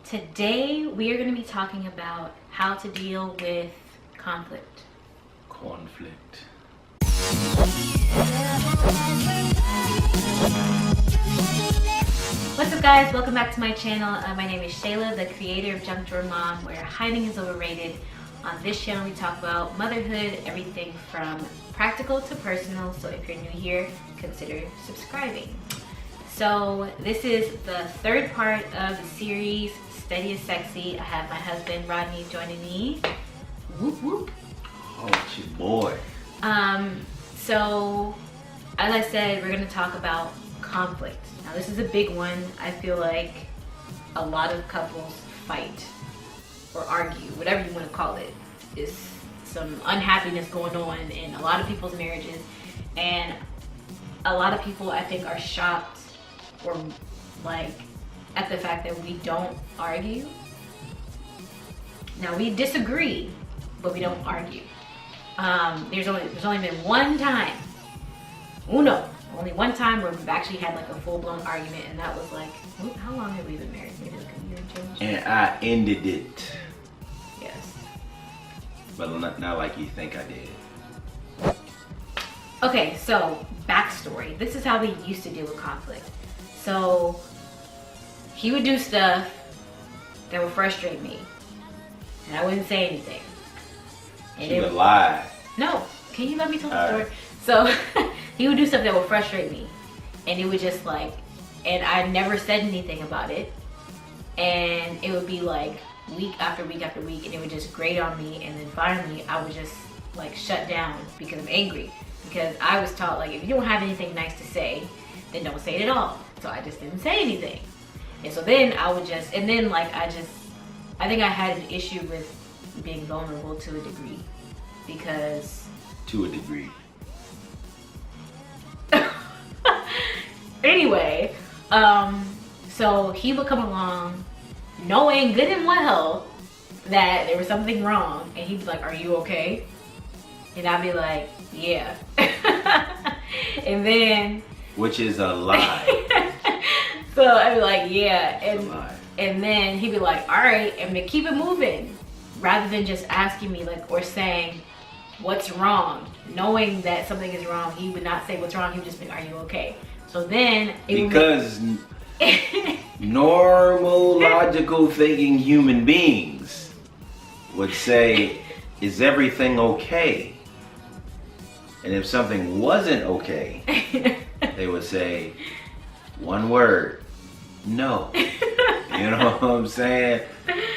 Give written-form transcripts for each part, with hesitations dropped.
Today we are going to be talking about how to deal with conflict. Conflict. What's up guys, welcome back to my channel. My name is Shayla, the creator of JunkDrawerMom, where hiding is overrated. On this channel we talk about motherhood, everything from practical to personal, so if you're new here, consider subscribing. So this is the third part of the series, Steady is Sexy. I have my husband Rodney joining me. Whoop whoop. Oh, it's your boy. So as I said, we're going to talk about conflict. Now this is a big one. I feel like a lot of couples fight or argue, whatever you want to call it. Is some unhappiness going on in a lot of people's marriages, and a lot of people I think are shocked or like at the fact that we don't argue. Now we disagree, but we don't argue. There's only been one time, only one time where we've actually had like a full-blown argument, and that was like, how long have we been married? Maybe like a year and change. And I ended it. Yes. But not like you think I did. Okay, so backstory. This is how we used to deal with conflict. So he would do stuff that would frustrate me, and I wouldn't say anything. And She would lie. No, can you let me tell the story? So he would do stuff that would frustrate me, and it would just like, and I never said anything about it, and it would be like week after week after week, and it would just grate on me, and then finally I would just like shut down because I'm angry, because I was taught like if you don't have anything nice to say, then don't say it at all. So I just didn't say anything, and so then I would just, and then like I think I had an issue with being vulnerable to a degree, because To a degree. anyway, so he would come along knowing good and well that there was something wrong, and he'd be like, are you okay? And I'd be like, yeah. And then Which is a lie. so I'd be like, yeah, It's a lie. and then he'd be like, all right, and then keep it moving, rather than just asking me like, or saying what's wrong. Knowing that something is wrong, he would not say what's wrong, he would just be, are you okay? So then Because normal, logical thinking human beings would say, is everything okay? And if something wasn't okay, they would say one word, no. You know what I'm saying?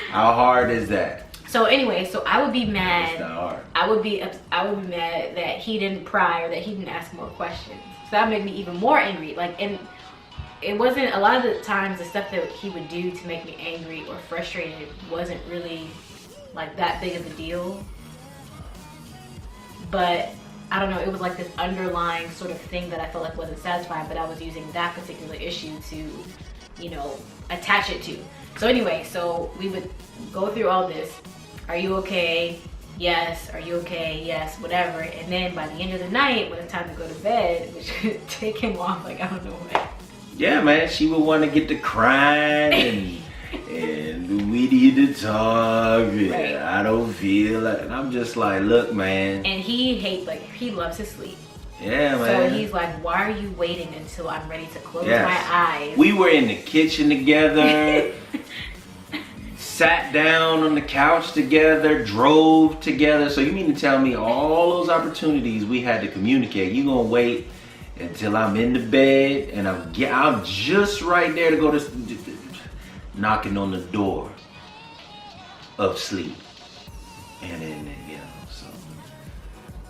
How hard is that? So anyway, so I would be mad. It's not hard. I would be mad that he didn't pry or that he didn't ask more questions. So that made me even more angry. Like, and it wasn't, a lot of the times the stuff that he would do to make me angry or frustrated wasn't really like that big of a deal. But I don't know, it was like this underlying sort of thing that I felt like wasn't satisfying, but I was using that particular issue to, you know, attach it to. So anyway, so we would go through all this. Are you okay? Yes. Are you okay? Yes. Whatever. And then by the end of the night, when it's time to go to bed, which would take him off like I don't know what. Yeah, man, she would want to get to crying and we need to talk. And Right. I don't feel it. And I'm just like, look, man. And he loves his sleep. Yeah, So man. he's like, why are you waiting until I'm ready to close Yes. my eyes? We were in the kitchen together, sat down on the couch together, drove together. So you mean to tell me all those opportunities we had to communicate, you gonna wait until I'm in the bed and I'm just right there to go to knocking on the door of sleep. And then, you know, so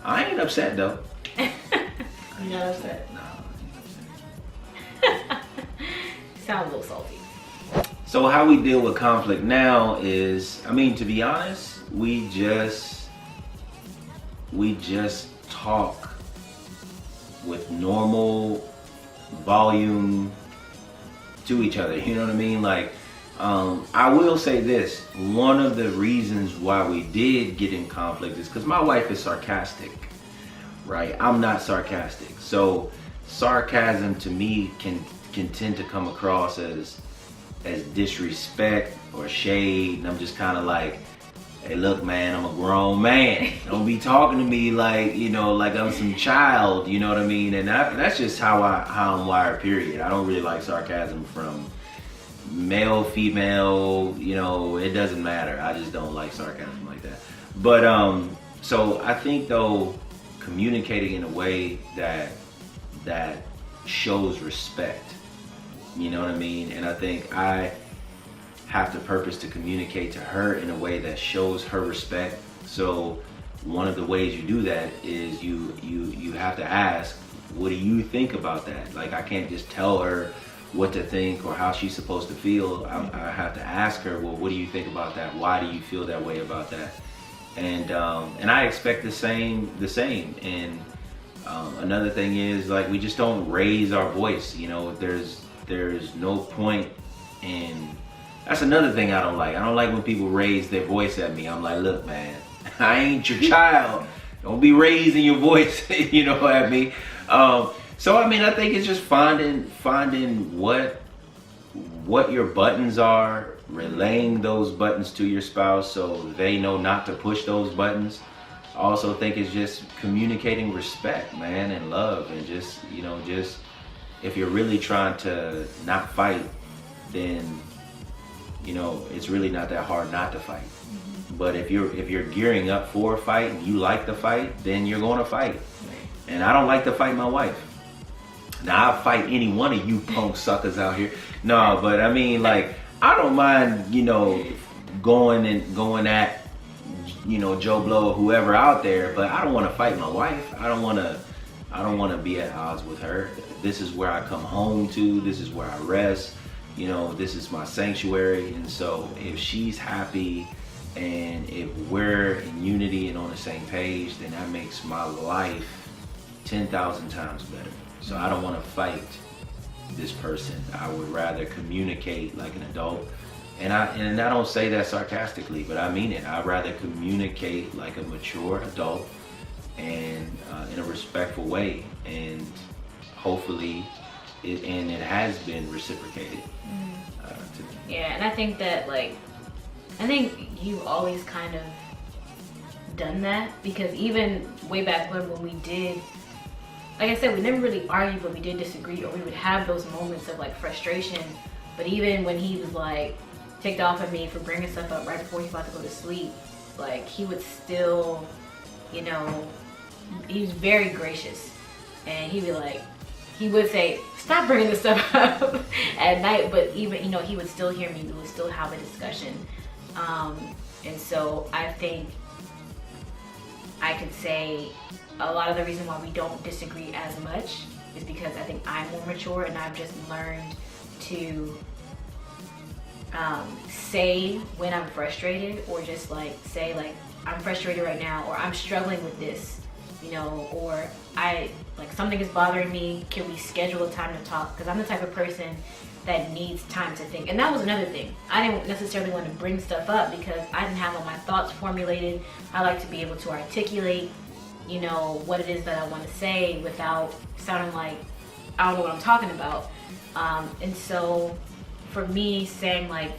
I ain't upset though. I'm not upset. No. Sound a little salty. So how we deal with conflict now is, I mean, to be honest, we just talk with normal volume to each other. You know what I mean? Like, I will say this. One of the reasons why we did get in conflict is because my wife is sarcastic, right? I'm not sarcastic. So sarcasm to me can tend to come across as as disrespect or shade, and I'm just kind of like, hey, look, man, I'm a grown man. Don't be talking to me like, you know, like I'm some child. You know what I mean? And that's just how I'm wired. Period. I don't really like sarcasm from male, female. You know, it doesn't matter. I just don't like sarcasm like that. But so I think though, communicating in a way that shows respect. You know what I mean? And I think I have the purpose to communicate to her in a way that shows her respect. So one of the ways you do that is you have to ask, what do you think about that? Like, I can't just tell her what to think or how she's supposed to feel. I have to ask her, well, what do you think about that? Why do you feel that way about that? And I expect the same. And another thing is, like, we just don't raise our voice. You know, there's no point in. That's another thing I don't like. I don't like when people raise their voice at me. I'm like, look, man, I ain't your child. Don't be raising your voice, you know, at me. So I mean, I think it's just finding what your buttons are, relaying those buttons to your spouse so they know not to push those buttons. I also think it's just communicating respect, man, and love, and just, you know, just if you're really trying to not fight, then, you know, it's really not that hard not to fight. Mm-hmm. But if you're gearing up for a fight and you like to fight, then you're going to fight. Right. And I don't like to fight my wife. Now, I'll fight any one of you punk suckers out here. No, but I mean, like, I don't mind, you know, going at, you know, Joe Blow or whoever out there, but I don't want to fight my wife. I don't want to be at odds with her. This is where I come home to. This is where I rest. You know, this is my sanctuary. And so if she's happy and if we're in unity and on the same page, then that makes my life 10,000 times better. So I don't want to fight this person. I would rather communicate like an adult. And I don't say that sarcastically, but I mean it. I'd rather communicate like a mature adult and in a respectful way. And hopefully it has been reciprocated. To me. Yeah, and I think that, like, I think you've always kind of done that, because even way back when we did, like I said, we never really argued, but we did disagree, or we would have those moments of like frustration. But even when he was like ticked off at me for bringing stuff up right before he was about to go to sleep, like, he would still, you know, he was very gracious, and he'd be like, he would say, stop bringing this stuff up at night, but even, you know, he would still hear me, we would still have a discussion. And so I think I could say a lot of the reason why we don't disagree as much is because I think I'm more mature, and I've just learned to say when I'm frustrated, or just like say like, I'm frustrated right now, or I'm struggling with this, you know, or something is bothering me, can we schedule a time to talk? Because I'm the type of person that needs time to think. And that was another thing. I didn't necessarily want to bring stuff up because I didn't have all my thoughts formulated. I like to be able to articulate, you know, what it is that I want to say without sounding like I don't know what I'm talking about. And so for me, saying like,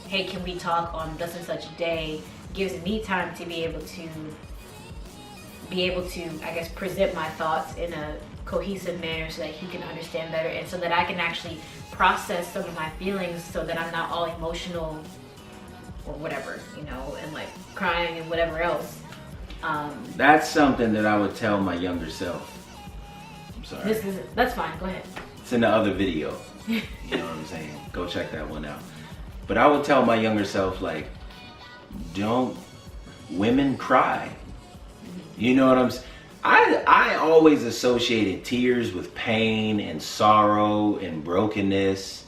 hey, can we talk on such and such a day, gives me time to be able to, I guess, present my thoughts in a cohesive manner so that he can understand better, and so that I can actually process some of my feelings so that I'm not all emotional or whatever, you know, and like crying and whatever else. That's something that I would tell my younger self. I'm sorry. That's fine, go ahead. It's in the other video. You know what I'm saying? Go check that one out. But I would tell my younger self, like, don't women cry. You know what I'm saying? I always associated tears with pain and sorrow and brokenness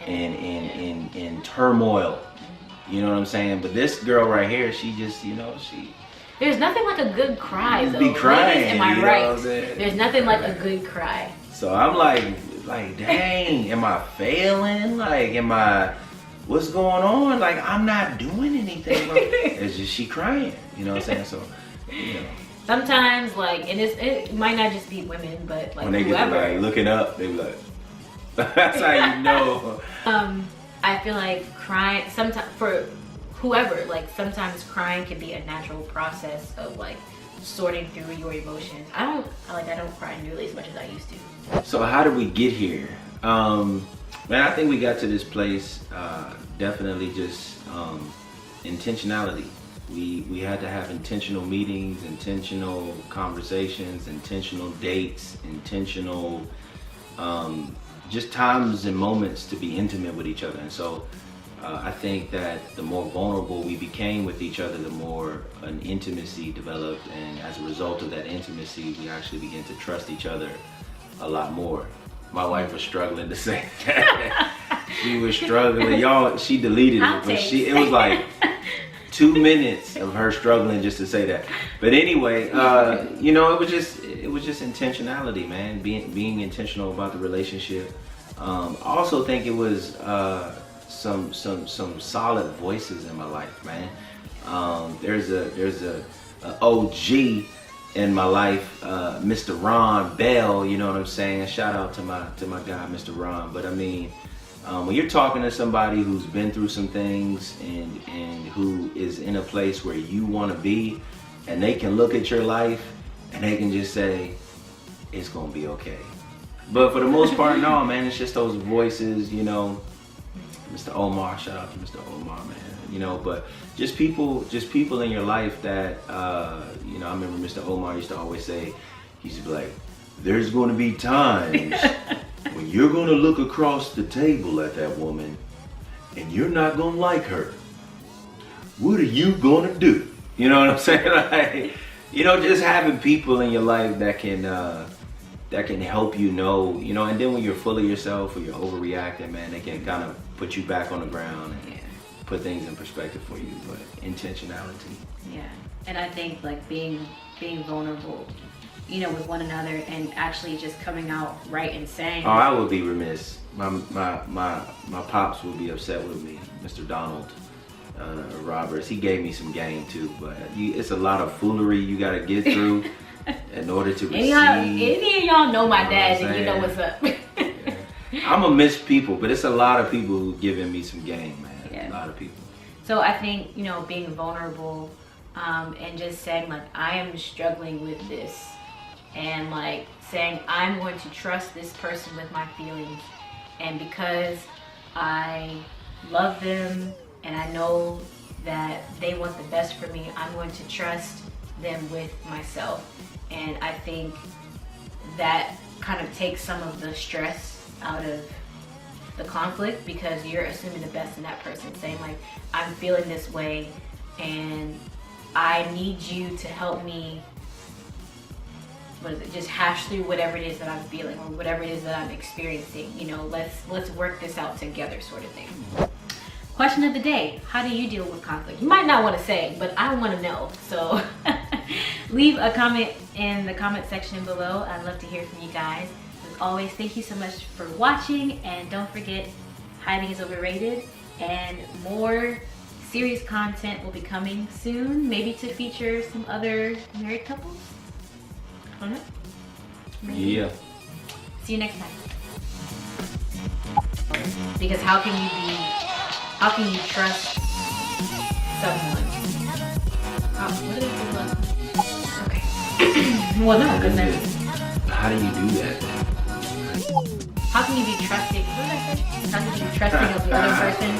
and turmoil. You know what I'm saying? But this girl right here, she just, you know, there's nothing like a good cry, though. Be crying. Ladies, am I right? There's nothing like a good cry. So I'm like, dang, am I failing? Like, what's going on? Like, I'm not doing anything. It's just she crying. You know what I'm saying? So, you know. Sometimes, like, and it might not just be women, but like when they whoever. get to like looking up, they be like, that's how you know. I feel like crying sometimes for whoever, like sometimes crying can be a natural process of like sorting through your emotions. I don't cry nearly as much as I used to. So how did we get here? Man, I think we got to this place definitely just intentionality. We had to have intentional meetings, intentional conversations, intentional dates, intentional just times and moments to be intimate with each other. And so I think that the more vulnerable we became with each other, the more an intimacy developed, and as a result of that intimacy, we actually began to trust each other a lot more. My wife was struggling to say that. She was struggling. Y'all, she deleted it, but it was like 2 minutes of her struggling just to say that. But anyway, you know, it was just intentionality, man. Being intentional about the relationship. I also think it was some solid voices in my life, man. There's a OG in my life, Mr. Ron Bell. You know what I'm saying? Shout out to my guy, Mr. Ron. But I mean, when you're talking to somebody who's been through some things and who is in a place where you want to be, and they can look at your life and they can just say, it's gonna be okay. But for the most part, no, man, it's just those voices, you know. Mr. Omar, shout out to Mr. Omar, man. You know, but just people in your life that, you know, I remember Mr. Omar used to always say, he used to be like, there's going to be times when you're going to look across the table at that woman and you're not going to like her. What are you going to do? You know what I'm saying? Like, you know, just having people in your life that can help you know, and then when you're full of yourself or you're overreacting, man, they can kind of put you back on the ground and put things in perspective for you. But intentionality. Yeah, and I think like being vulnerable, you know, with one another and actually just coming out right and saying. Oh, I would be remiss. My pops would be upset with me, Mr. Donald Roberts. He gave me some game too, but it's a lot of foolery you got to get through in order to receive. Any of y'all know my dad, and you know what's up. I'm gonna miss people, but it's a lot of people who giving me some game, man. Yeah. A lot of people. So I think, you know, being vulnerable and just saying like, I am struggling with this, and like saying I'm going to trust this person with my feelings, and because I love them and I know that they want the best for me, I'm going to trust them with myself. And I think that kind of takes some of the stress out of the conflict, because you're assuming the best in that person, saying like, I'm feeling this way and I need you to help me, just hash through whatever it is that I'm feeling or whatever it is that I'm experiencing. You know, let's work this out together, sort of thing. Question of the day: how do you deal with conflict? You might not want to say, but I want to know. So leave a comment in the comment section below. I'd love to hear from you guys. As always, thank you so much for watching, and don't forget, hiding is overrated, and more serious content will be coming soon, maybe to feature some other married couples. I don't know. Maybe. Yeah. See you next time. Because how can you trust someone? What did I do? Okay. Well, no, because then. How do you do that? How can you be trusting? What did I say? How can you be trusting of the other person?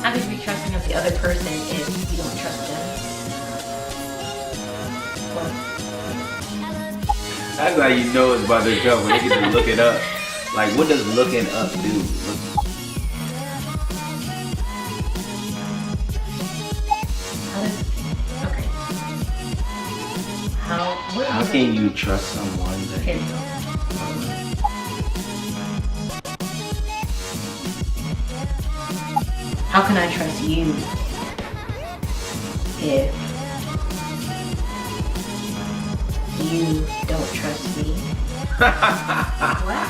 How can you be trusting of the other person if you don't trust them? That's how you know it's about to come, when they get to look it up. Like, what does looking up do? Okay. How can you trust someone that you know? How can I trust you if you don't trust me? What?